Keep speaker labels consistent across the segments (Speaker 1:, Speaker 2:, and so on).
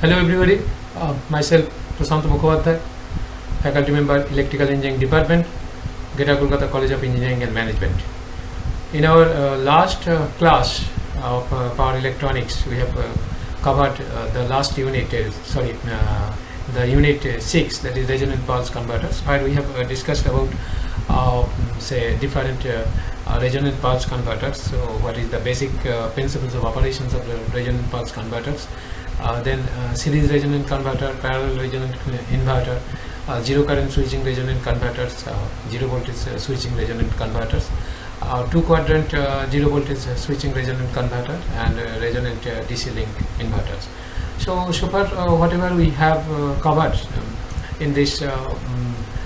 Speaker 1: Hello everybody, myself Prashant Mukhopadhyay, faculty member Electrical Engineering Department, Greater Kolkata College of Engineering and Management. In our last class of power electronics, we have covered the last unit, the unit 6, that is resonant pulse converters, where we have discussed about say different resonant pulse converters. So what is the basic principles of operations of the resonant pulse converters, then series resonant converter, parallel resonant inverter, zero current switching resonant converters, zero voltage switching resonant converters, two quadrant zero voltage switching resonant converter, and resonant DC link inverters. So far whatever we have covered in this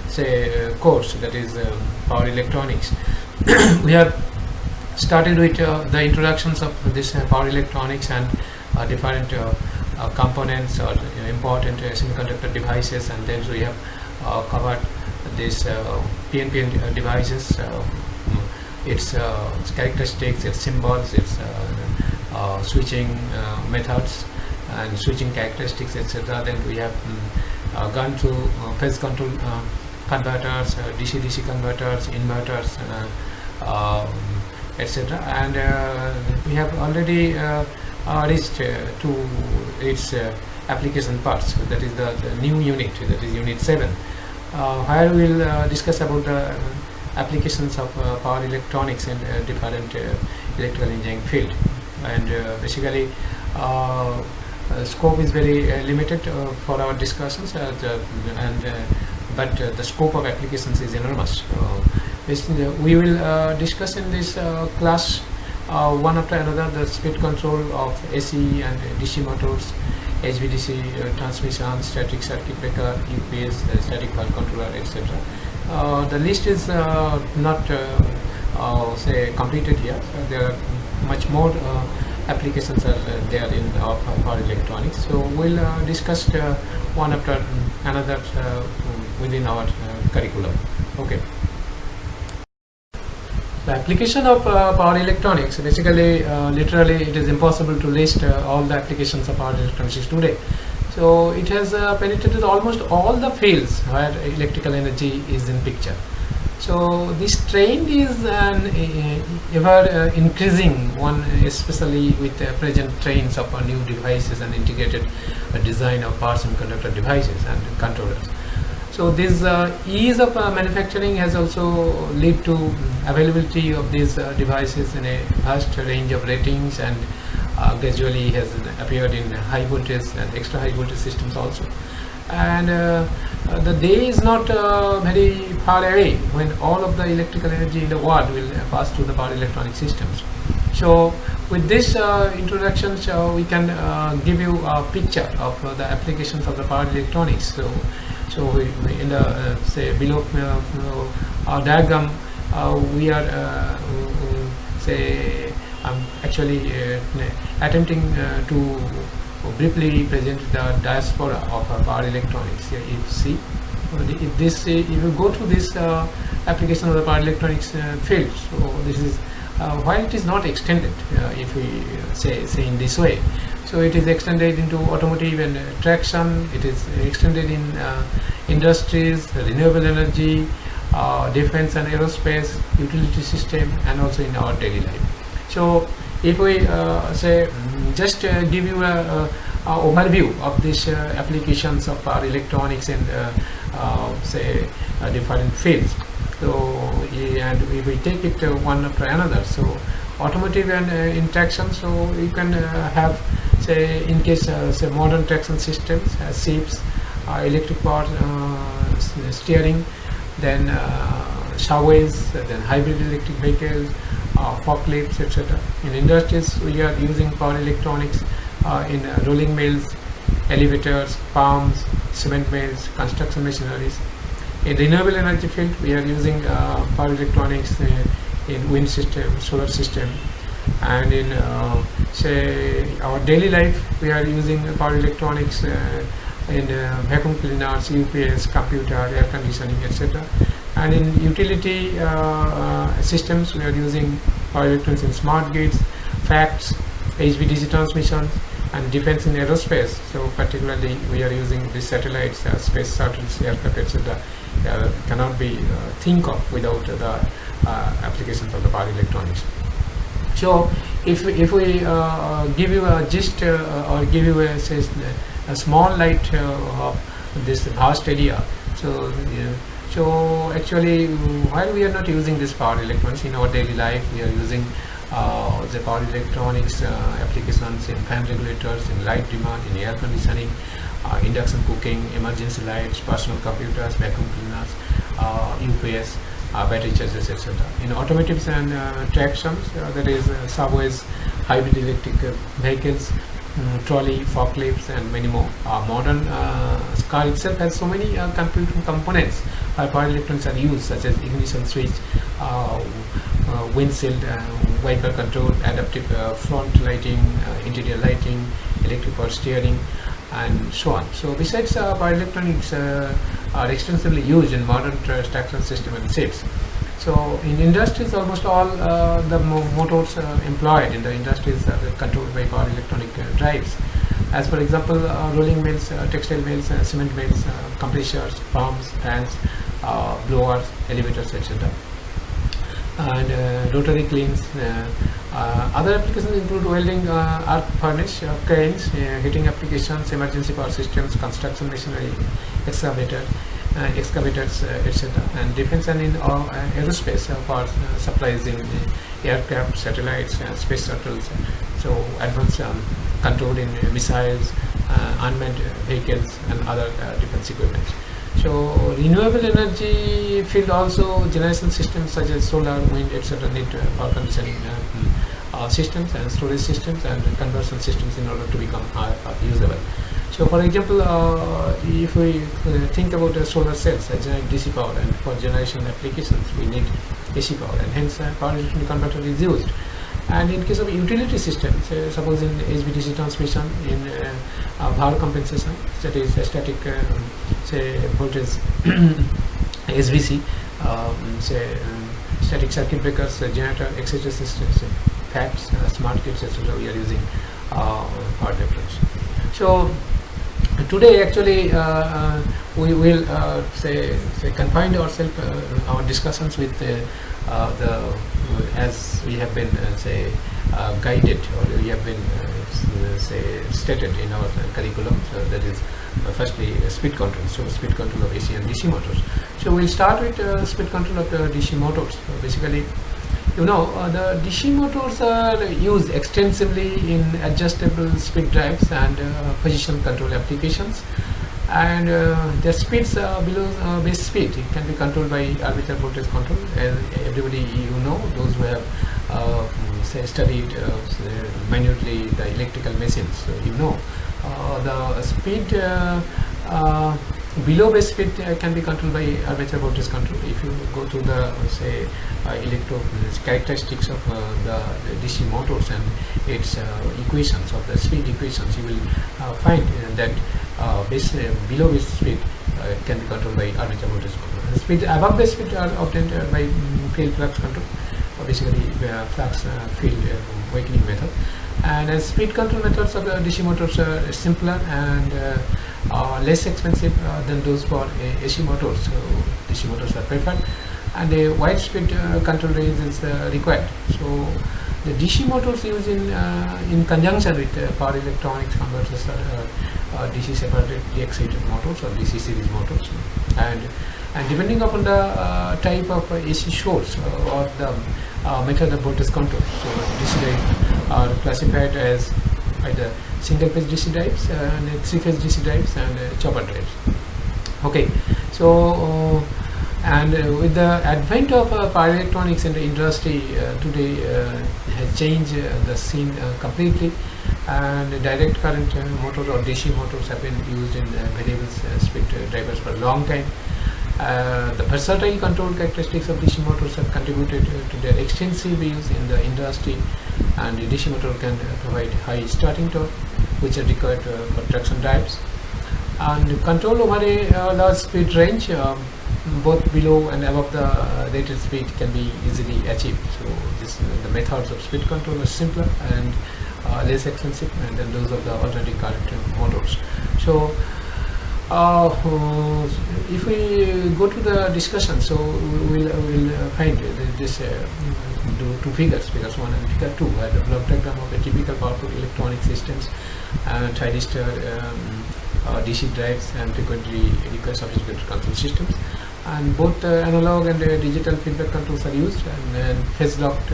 Speaker 1: say course, that is power electronics, we have started with the introductions of this power electronics and different components or important semiconductor devices, and then we have covered this PNP devices, its characteristics, its symbols, its switching methods and switching characteristics, etc. Then we have gone through phase control converters, DC-DC converters, inverters, etc. And we have already reached to its application parts. That is the new unit, that is unit 7, where we will discuss about the applications of power electronics in different electrical engineering field. And basically scope is very limited for our discussions, but the scope of applications is enormous. We will discuss in this class one after another the speed control of AC and DC motors, HVDC transmission, static circuit breaker, UPS, static power controller, etc. The list is not say completed here. There are much more applications are there in power electronics. So we'll discuss one after another within our curriculum. Okay. The application of power electronics, basically, literally, it is impossible to list all the applications of power electronics today. So it has penetrated almost all the fields where electrical energy is in picture. So this trend is an ever increasing one, especially with the present trends of new devices and integrated design of power semiconductor devices and controllers. So this ease of manufacturing has also led to availability of these devices in a vast range of ratings, and gradually has appeared in high voltage and extra high voltage systems also. And the day is not very far away when all of the electrical energy in the world will pass through the power electronic systems. So with this introduction, we can give you a picture of the applications of the power electronics. So we, in the say below our diagram, we are say actually attempting to briefly present the diaspora of power electronics. Here you see, if you go to this application of the power electronics field, so this is while it is not extended, if we say in this way. So it is extended into automotive and traction. It is extended in industries, renewable energy, defense and aerospace, utility system, and also in our daily life. So if we say just give you a overview of these applications of power electronics in say different fields. So and if we take it one after another, so automotive and in traction, so you can have, say in case say modern traction systems, shapes, electric power steering, then showways, then hybrid electric vehicles, forklifts, etc. In industries, we are using power electronics in rolling mills, elevators, pumps, cement mills, construction machineries. In renewable energy field, we are using power electronics in wind system, solar system, and in say our daily life, we are using power electronics in vacuum cleaners, UPS, computer, air conditioning, etc. And in utility systems, we are using power electronics in smart grids, FACTS, HVDC transmissions, and defense in aerospace. So particularly we are using these satellites, space shuttles, aircraft, etc. Cannot be think of without the applications of the power electronics. So if we give you a gist or give you a small light of this vast area, so actually while we are not using this power electronics in our daily life, we are using the power electronics applications in fan regulators, in light demand, in air conditioning, induction cooking, emergency lights, personal computers, vacuum cleaners, UPS, battery chargers, etc. In automotives and tractions, that is subways, hybrid electric vehicles, trolley, forklifts, and many more. Modern car itself has so many computing components where power electronics are used, such as ignition switch, windshield, wiper control, adaptive front lighting, interior lighting, electric power steering, and so on. So besides power electronics are extensively used in modern traction system and ships. So in industries, almost all the motors employed in the industries are controlled by power electronic drives. As for example, rolling mills, textile mills, cement mills, compressors, pumps, fans, blowers, elevators, etc. And rotary kilns. Other applications include welding, arc furnace, cranes, heating applications, emergency power systems, construction machinery, excavators, etc. And defense and in aerospace power supplies in aircraft, satellites, space shuttles. So advanced control in missiles, unmanned vehicles, and other defense equipment. So renewable energy field also generation systems such as solar, wind, etc. need power conditioning systems and storage systems and conversion systems in order to become usable. So for example, if we think about solar cells that generate DC power, and for generation applications we need AC power, and hence power electronic converter is used. And in case of utility systems, suppose in HVDC transmission, in power compensation, that is static voltage SVC, static circuit breakers, generator, etc. systems, FACTS, smart grids, etc. we are using power electronics. So today actually we will confine ourselves our discussions with as we have been guided, or we have been stated in our curriculum. So that is firstly speed control. So speed control of AC and DC motors. So we'll start with speed control of the DC motors. So basically, you know, the DC motors are used extensively in adjustable speed drives and position control applications, and their speeds below base speed, it can be controlled by armature voltage control. As everybody, you know, those who have studied minutely the electrical machines, so you know the speed below base speed can be controlled by armature voltage control. If you go to the characteristics of the DC motors and its equations of the speed equations, you will find that below base speed can be controlled by armature voltage control. The speed above base speed are obtained by field flux control, basically flux field awakening method. And as speed control methods of the DC motors are simpler and less expensive than those for AC motors, so DC motors are preferred, and a wide speed control range is required. So the DC motors used in conjunction with power electronics converters are DC separately excited motors or DC series motors, and depending upon the type of AC source or the method of voltage control, so DC drives are classified as either single phase DC drives and three phase DC drives and chopper drives. Okay, so and with the advent of power electronics in the industry today has changed the scene completely, and direct current motors or DC motors have been used in variable speed drivers for a long time. The versatile control characteristics of DC motors have contributed to their extensive use in the industry, and the DC motor can provide high starting torque, which are required for traction drives, and control over a large speed range, both below and above the rated speed, can be easily achieved. So the methods of speed control are simpler and less expensive than those of the alternating current motors. So if we go to the discussion, so we'll find this two figures, figures 1 and figure 2, where the block diagram of a typical powerful electronic systems, thyristor DC drives, and frequently require sophisticated control systems. And both analog and digital feedback controls are used, and phase locked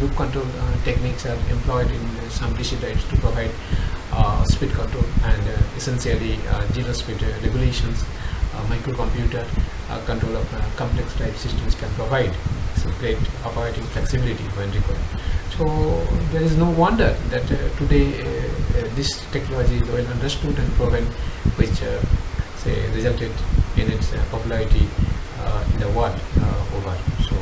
Speaker 1: loop control techniques are employed in some DC drives to provide speed control and essentially zero speed regulations. Microcomputer control of complex drive systems can provide so great operating flexibility when required. So there is no wonder that today this technology is well understood and proven, which say resulted in its popularity in the world over. So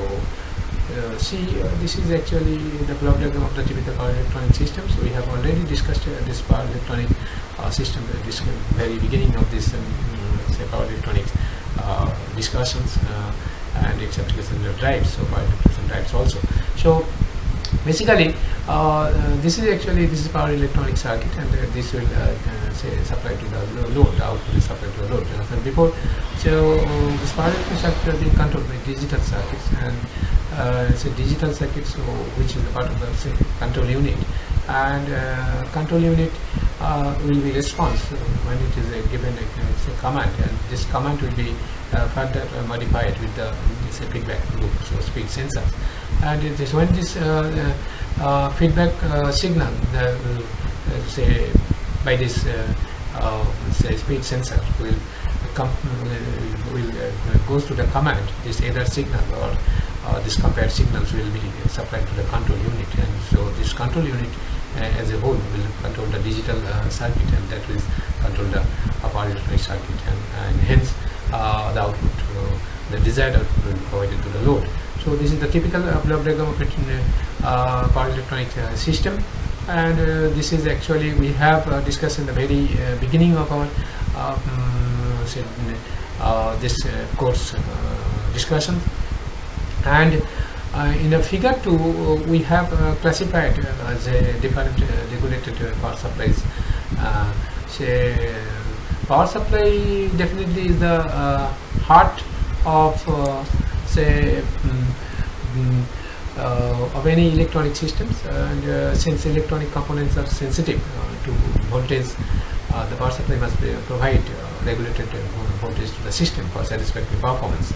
Speaker 1: this is actually the block diagram of the typical power electronic systems. We have already discussed this power electronic system at this very beginning of this say power electronics discussions and its application of drives, so power electronic drives also. So basically this is power electronic circuit, and this will say supply to the load, the output is supplied to the load. And before, so this power electronic circuit is being controlled by digital circuits, and so digital circuits, so which is a part of the say, control unit, and control unit will be response when it is given a command, and this command will be further modified with the feedback loop, so speed sensors. And it is when this feedback signal say by this say speed sensor will goes to the command, this either signal or this compared signals will be supplied to the control unit, and so this control unit as a whole will control the digital circuit, and that will control the power electronic circuit, and hence the output, the desired output will be provided to the load. So this is the typical block diagram of power electronic system, and this is actually we have discussed in the very beginning of our this course discussion. And in the figure 2 we have classified as a different regulated power supplies. Say power supply definitely is the heart of say of any electronic systems, and since electronic components are sensitive to voltage, the power supply must provide regulated voltage to the system for satisfactory performance.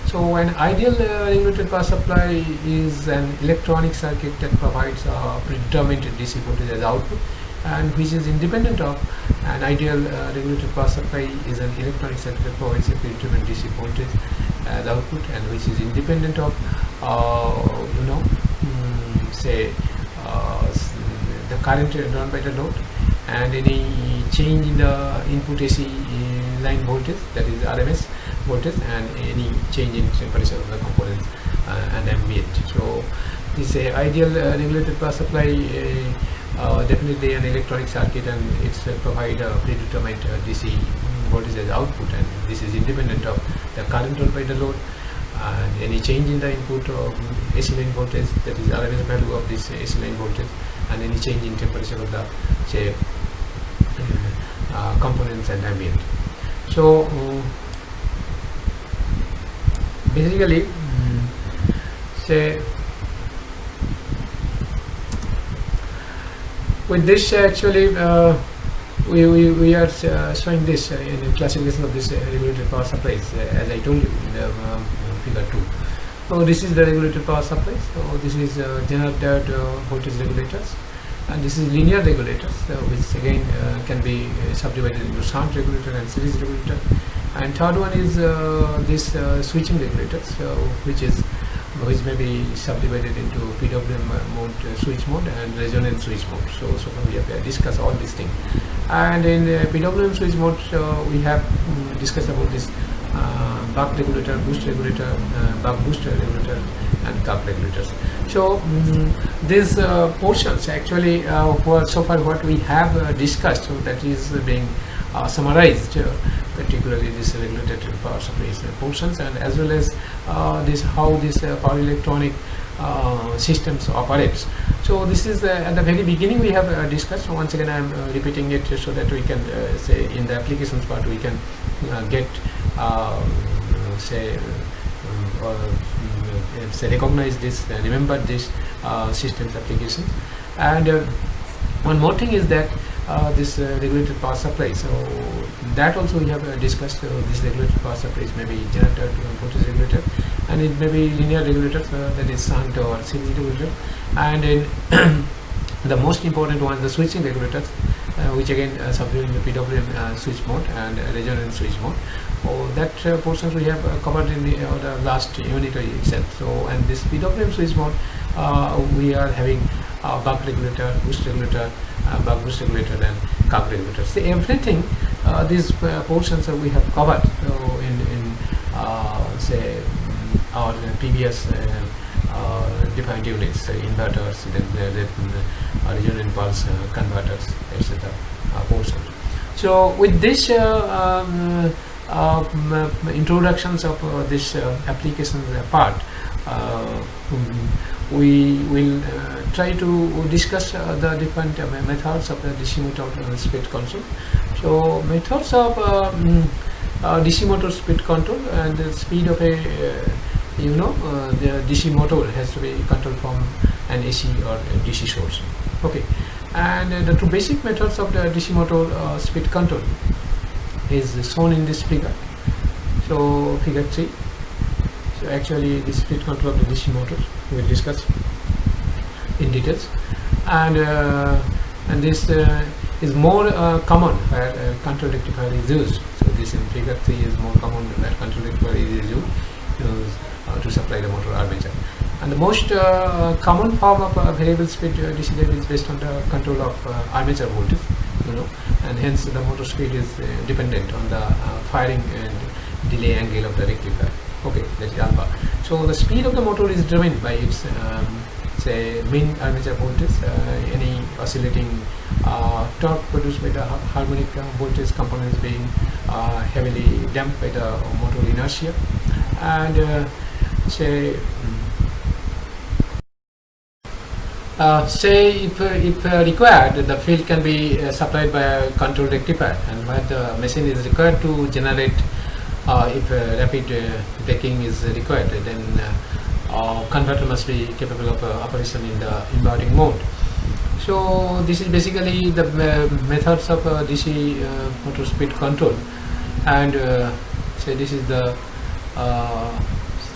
Speaker 1: So an ideal regulated power supply is an electronic circuit that provides a predetermined DC voltage as output, and which is independent of an ideal regulated power supply is an electronic circuit that provides a predetermined DC voltage as output, and which is independent of say the current drawn by the load, and any change in the input AC line voltage, that is RMS voltage, and any change in temperature of the components and ambient. So this is ideal regulated power supply, definitely an electronic circuit, and it's provide a predetermined DC voltage as output, and this is independent of the current drawn by the load, and any change in the input of AC line voltage, that is RMS value of this AC line voltage, and any change in temperature of the say components and ambient. So basically say with this actually we are showing this in classification of this regulated power supplies, as I told you in the figure 2. So this is the regulated power supply. So this is general voltage regulators, and this is linear regulators, which again can be subdivided into shunt regulator and series regulator. And third one is this switching regulators, which may be subdivided into PWM mode switch mode and resonance switch mode. So we have discussed all these things. And in PWM switch mode, we have discussed about this buck regulator, boost regulator, buck booster regulator, and cup regulators. So these portions actually so far what we have discussed, so that is being summarized, particularly this regulated power supplies portions, and as well as this how this power electronic systems operates. So this is at the very beginning we have discussed. So once again I am repeating it so that we can say in the applications part we can get say recognize this, remember this systems application. And one more thing is that this regulated power supply. So that also we have discussed. This regulated power supply is maybe generator voltage regulator, and it may be linear regulator, that is shunt or series regulator, and in the most important one, the switching regulators, which again subduing the PWM switch mode and resonance switch mode. That portion we have covered in the last unit itself. So, and this PWM switch mode, we are having buck regulator, boost regulator, buck boost regulator, and curve regulator. So everything these portions we have covered in say our previous defined units, inverters, then regional impulse converters, etc. portion. So with this introductions of this application part, we will try to discuss the different methods of the DC motor speed control. So methods of DC motor speed control, and the speed of a the DC motor has to be controlled from an AC or a DC source. Okay, and the two basic methods of the DC motor speed control is shown in this figure. So figure 3. So actually this speed control of the DC motor we will discuss in details, and this is more common where control rectifier is used. So this in figure 3 is more common where control rectifier is used to supply the motor armature. And the most common form of variable speed DC drive is based on the control of armature voltage, and hence the motor speed is dependent on the firing and delay angle of the rectifier. Okay, that is alpha. So the speed of the motor is driven by its say mean armature voltage, any oscillating torque produced by the harmonic voltage components being heavily damped by the motor inertia, and say if required, the field can be supplied by a control rectifier, and where the machine is required to generate, if rapid braking is required, then converter must be capable of operation in the inverting mode. So this is basically the methods of DC motor speed control, and say this is the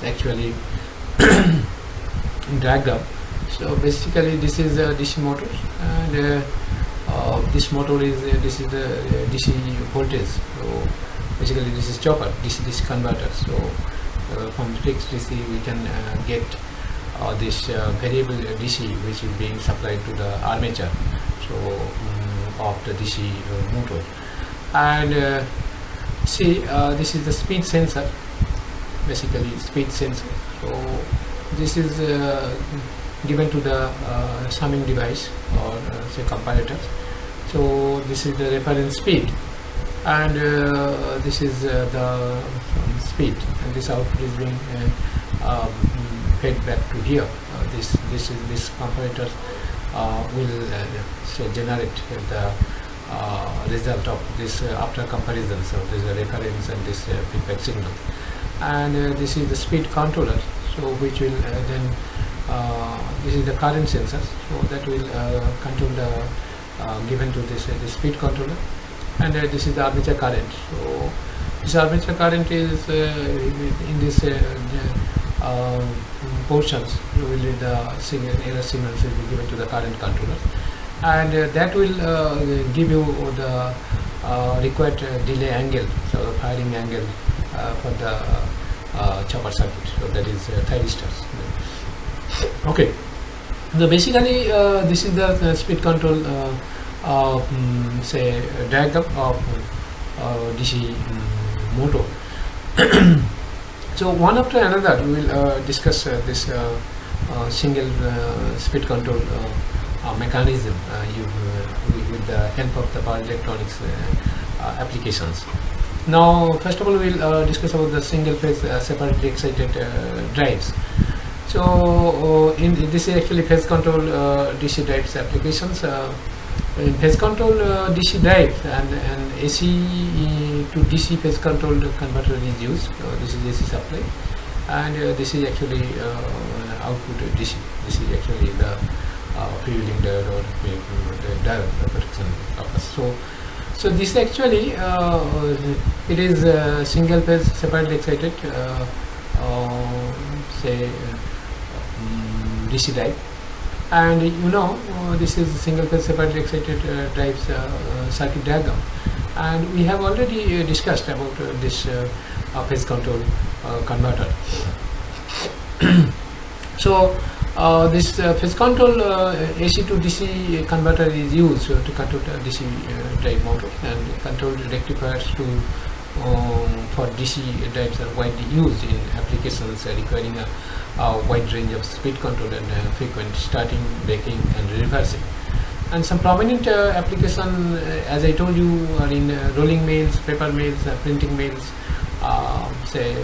Speaker 1: actually diagram. So basically this is DC motor, and this motor is this is the DC voltage. So basically this is chopper, DC converter. So from fixed DC we can get this variable DC which is being supplied to the armature, so of the DC motor. And see, this is the speed sensor, basically speed sensor. So this is given to the summing device or say comparators. So this is the reference speed, and this is the speed, and this output is being fed back to here. This comparator will say generate the result of this after comparison. So this is the reference and this feedback signal, and this is the speed controller. So which will then this is the current sensor, so that will control the given to this speed controller, and this is the armature current. So this armature current is in this portions will be the error signals will be given to the current controller, and that will give you the required delay angle, so the firing angle for the chopper circuit. So that is thyristors. Okay, so basically this is the speed control say diagram of DC motor. So one after another we will discuss this single speed control mechanism with the help of the power electronics applications. Now first of all we will discuss about the single phase separately excited drives. So this is actually phase control DC drives applications. In phase control DC drives and AC to DC phase control converter is used. This is AC supply, and this is actually output DC. This is actually the freewheeling diode or the diode protection purpose. So this actually it is single phase separately excited say DC drive, and this is single phase separately excited drives circuit diagram, and we have already discussed about this phase control converter. So this phase control AC to DC converter is used to control DC drive motor, and control rectifiers to for DC drives are widely used in applications requiring a wide range of speed control and frequent starting, braking and reversing. And some prominent application, as I told you, are in rolling mills, paper mills, printing mills, say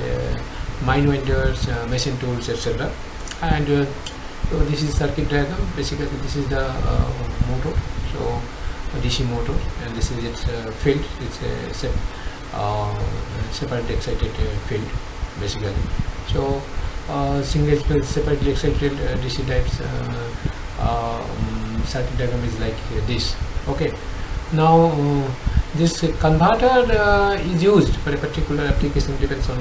Speaker 1: mine winders, machine tools, etc. And so this is circuit diagram. Basically this is the motor, so a DC motor, and this is its field. It's a separately excited field basically. So single phase separately excited DC drives circuit diagram is like this. Okay, now this converter is used for a particular application, depends on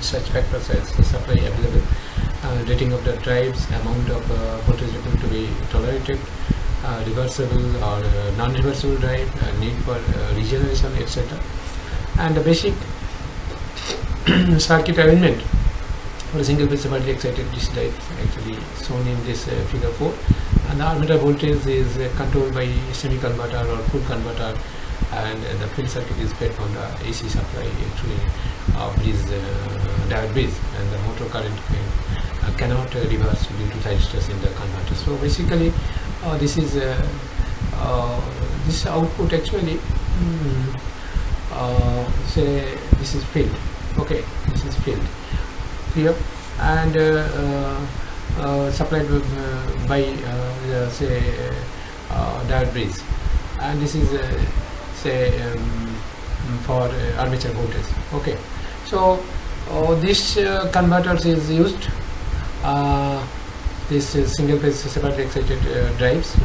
Speaker 1: such factors as the supply available, rating of the drives, amount of voltage to be tolerated, reversible or non-reversible drive, need for regeneration, etc. And the basic circuit arrangement for a single phase separately excited DC drive actually shown in this figure 4, and the armature voltage is controlled by semi-converter or full converter, and the field circuit is fed from the AC supply through bridge, diode bridge, and the motor current cannot reverse due to thyristors in the converter. So basically this is this output actually say this is field. Okay, this is field here, and supplied by say diode bridge, and this is say for armature voltage. Okay, so this converters is used, this is single phase separately excited drives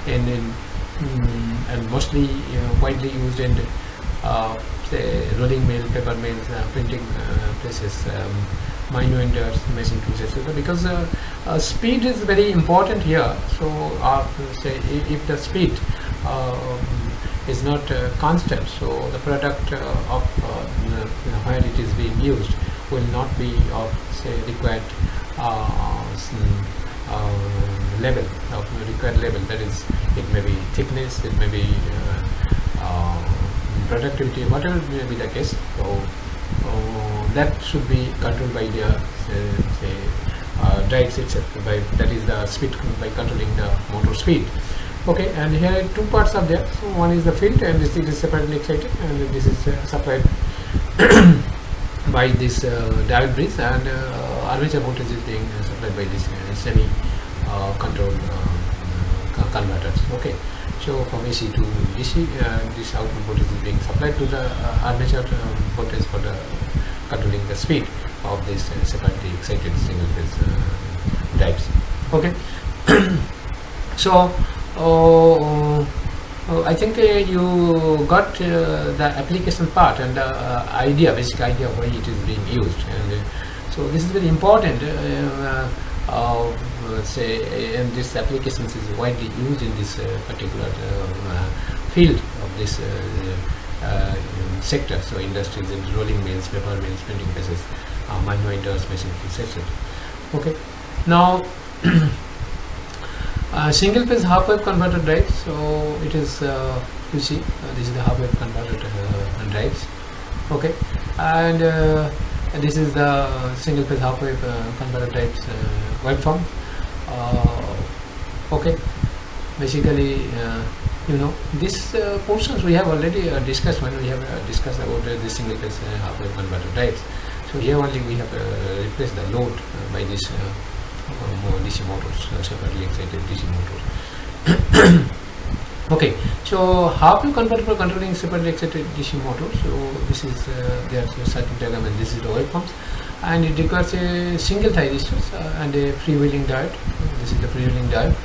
Speaker 1: and mostly widely used in say rolling mill, paper mills, printing presses, mine winders, machine tools, etc. Because speed is very important here. So say if the speed is not constant, so the product of where it is being used will not be of say required level, of required level. That is, it may be thickness, it may be productivity, whatever may be the case. So that should be controlled by the drives itself. That is the speed by controlling the motor speed. Okay, and here two parts are there. So one is the field, and this is separately excited, and this is supplied by this diode bridge, and armature voltage is being supplied by this semi controlled converters. Okay, so from AC to DC, this output voltage is being supplied to the armature voltage for the controlling the speed of this separately excited single phase drives. Okay, so I think you got the application part and the idea, basic idea of why it is being used, and so this is very important. Say, and this applications is widely used in this particular field of this sector. So industries in rolling mills, paper mills, printing presses, mine winders, machine tools, etc. Okay, now single phase half wave converter drives. So it is you see this is the half wave converter drives. Okay, and this is the single phase half wave converter drives waveform. Okay, basically this portions we have already discussed when we have discussed about the single phase half wave converter drives. So here only we have replaced the load by this DC motors, separately excited DC motors. Okay, so how to convert for controlling separately excited DC motor. So this is their circuit diagram, and this is the waveforms, and it requires a single thyristors and a freewheeling diode. This is the freewheeling diode,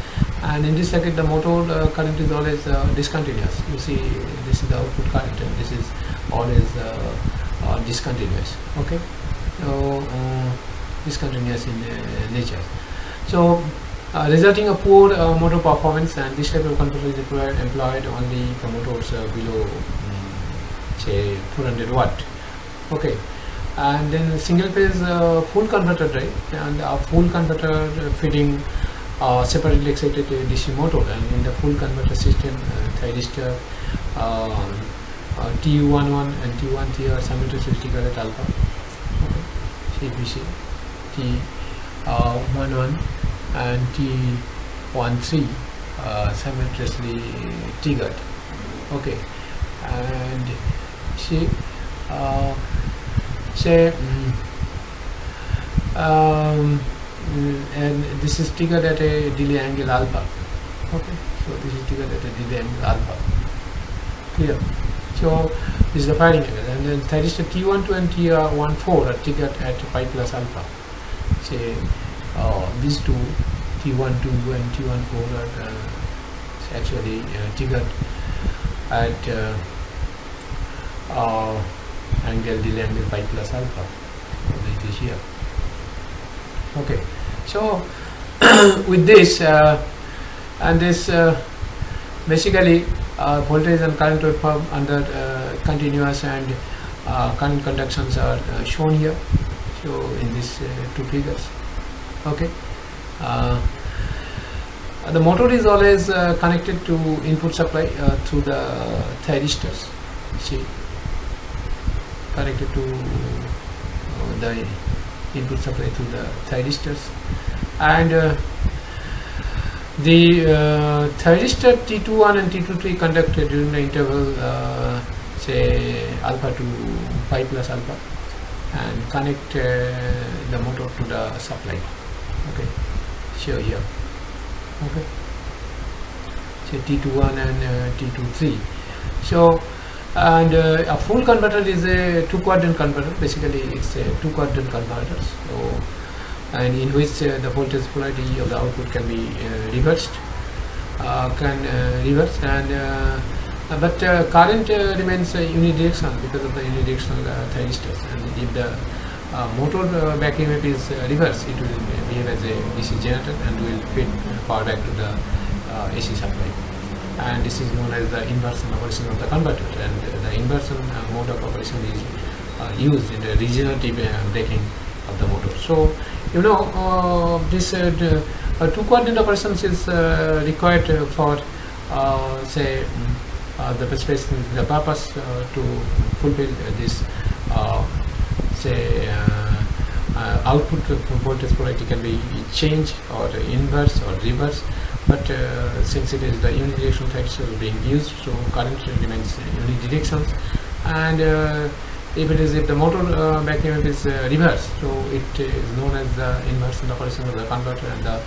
Speaker 1: and in this circuit the motor current is always discontinuous. You see, this is the output current, and this is always discontinuous. Okay, so discontinuous in nature. So resulting a poor motor performance, and this type of controller is employed only for motors below say 400 watt. Okay, and then single phase full converter drive, and a full converter feeding separately excited DC motor, and in the full converter system thyristor TU11 and TU13 are simultaneously triggered at alpha. Okay, CPC T11 and T13 simultaneously triggered. Okay, and see and this is triggered at a delay angle alpha. Okay, so this is triggered at a delay angle alpha. Clear? So this is the firing angle, and then thyristor T12 and T14 are triggered at pi plus alpha. Say these two T12 and T14 are actually triggered at angle delay angle pi plus alpha. It is here. Okay, so with this and this basically voltage and current waveform under continuous and current conductions are shown here. So in these two figures. Okay, the motor is always connected to input supply through the thyristors. See, connected to the input supply through the thyristors, and the thyristor T21 and T23 conduct during the interval say alpha to pi plus alpha, and connect the motor to the supply. Okay, show here. Okay, so T21 and T23. So, and a full converter is a two-quadrant converter. Basically, it's a two-quadrant converter. So, and in which the voltage polarity of the output can be reversed, and but current remains unidirectional because of the unidirectional thyristors. And if the motor back EMF is reversed, it will behave as a DC generator and will feed power back to the AC supply. And this is known as the inversion operation of the converter, and the inversion mode of operation is used in the regenerative braking of the motor. So you know this two-quadrant operations is required for say the purpose to fulfill this say output voltage polarity can be changed or inverse or reverse, but since it is the unidirectional thyristor being used, so current remains unidirectional, and if the motor back EMF is reversed, so it is known as the inversion operation of the converter, and the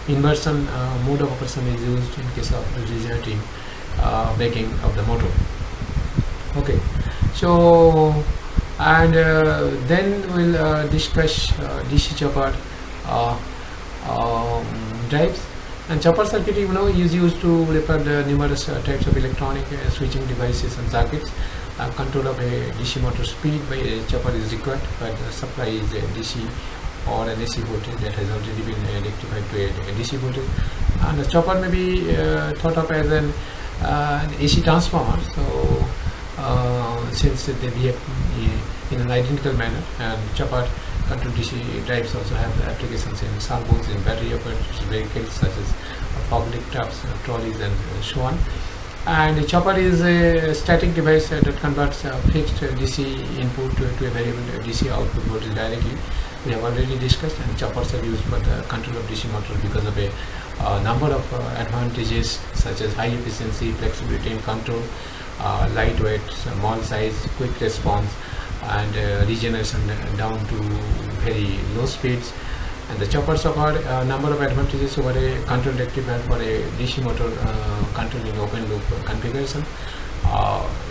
Speaker 1: inversion mode of operation is used in case of regenerating braking of the motor. Okay, so and then we'll discuss DC chopper drives. And chopper circuit, you know, is used to repair the numerous types of electronic switching devices and circuits. Control of a DC motor speed by a chopper is required, but the supply is a DC or an AC voltage that has already been rectified to a DC voltage. And the chopper may be thought of as an AC transformer. So since they behave in an identical manner, and chopper control DC drives also have applications in servos, in battery operated vehicles such as forklift trucks, trolleys, and so on. And the chopper is a static device that converts fixed DC input to a variable DC output voltage directly. We have already discussed, and choppers are used for the control of DC motors because of a number of advantages such as high efficiency, flexibility in control, lightweight, small size, quick response, and regeneration down to very low speeds, And the choppers offer a number of advantages over a control rectifier for a DC motor controlling open loop configuration.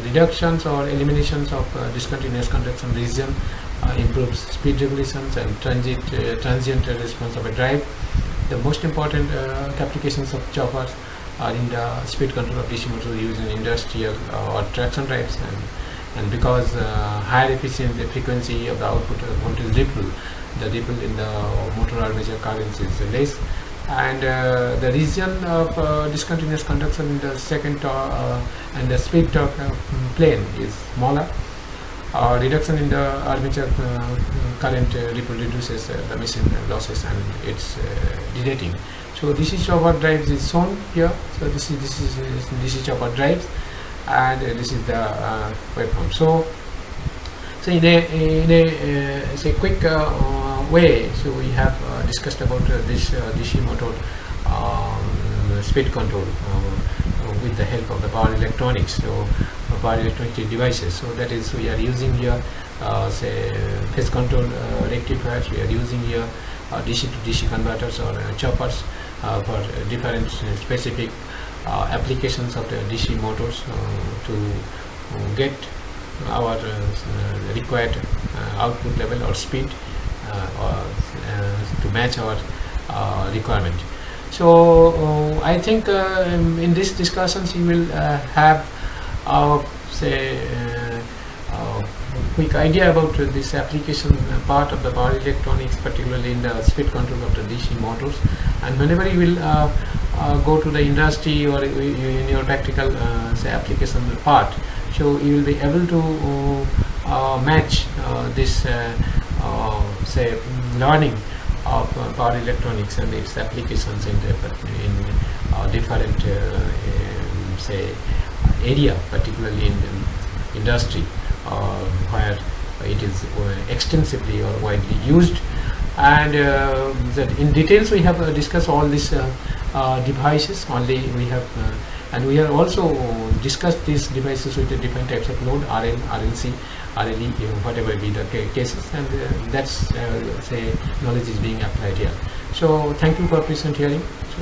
Speaker 1: Reductions or eliminations of discontinuous conduction region improves speed regulations and transient response of a drive. The most important applications of choppers are in the speed control of DC motor used in industrial or traction drives, and because higher efficiency frequency of the output voltage ripple, the ripple in the motor armature currents is less, and the region of discontinuous conduction in the second and the speed torque plane is smaller. Reduction in the armature current ripple reduces the machine losses and its derating. So DC chopper drives is shown here. So this is DC chopper drives, and this is the waveform. So in a say quick way, so we have discussed about this DC motor speed control with the help of the power electronics. So power electronic devices. So that is, we are using here say phase control rectifiers. We are using here DC to DC converters or choppers for different specific applications of the DC motors to get our required output level or speed to match our requirement. So I think in this discussions you will have say quick idea about this application part of the power electronics, particularly in the speed control of the DC motors. And whenever you will go to the industry or in your practical say application part, so you will be able to match this say learning of power electronics and its applications in different say area, particularly in industry where it is extensively or widely used. And that in details we have discussed all these devices. Only we have and we have also discussed these devices with the different types of load, RL, RLC, RLE, whatever be the cases, and that's say knowledge is being applied here. So thank you for patient hearing. So,